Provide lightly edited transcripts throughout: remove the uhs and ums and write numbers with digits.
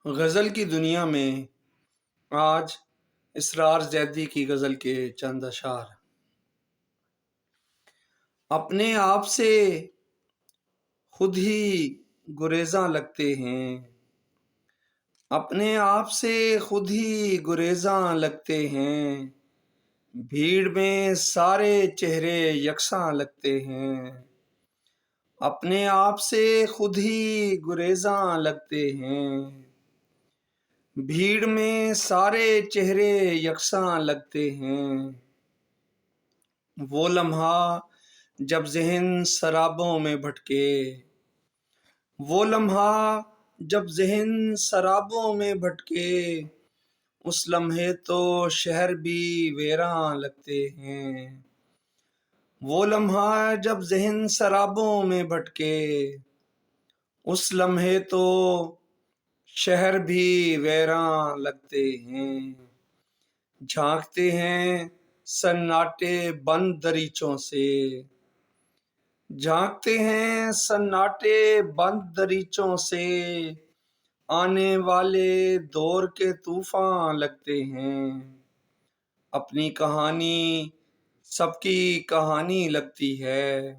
غزل کی دنیا میں آج اسرار زیدی کی غزل کے چند اشعار۔ اپنے آپ سے خود ہی گریزاں لگتے ہیں، اپنے آپ سے خود ہی گریزاں لگتے ہیں، بھیڑ میں سارے چہرے یکساں لگتے ہیں، اپنے آپ سے خود ہی گریزاں لگتے ہیں، بھیڑ میں سارے چہرے یکساں لگتے ہیں۔ وہ لمحہ جب ذہن سرابوں میں بھٹکے، وہ لمحہ جب ذہن سرابوں میں بھٹکے، اس لمحے تو شہر بھی ویراں لگتے ہیں۔ وہ لمحہ جب ذہن سرابوں میں بھٹکے، اس لمحے تو شہر بھی ویراں لگتے ہیں۔ جھانکتے ہیں سناٹے بند دریچوں سے، جھانکتے ہیں سناٹے بند دریچوں سے، آنے والے دور کے طوفان لگتے ہیں۔ اپنی کہانی سب کی کہانی لگتی ہے،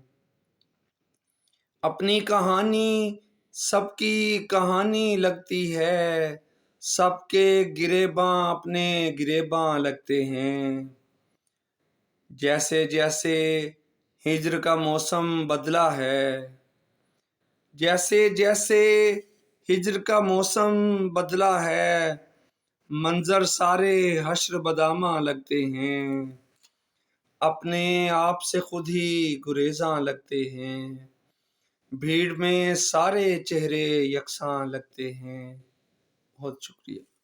اپنی کہانی سب کی کہانی لگتی ہے، سب کے گریباں اپنے گریباں لگتے ہیں۔ جیسے جیسے ہجر کا موسم بدلا ہے، جیسے جیسے ہجر کا موسم بدلا ہے، منظر سارے حشر بداماں لگتے ہیں، اپنے آپ سے خود ہی گریزاں لگتے ہیں، بھیڑ میں سارے چہرے یکساں لگتے ہیں۔ بہت شکریہ۔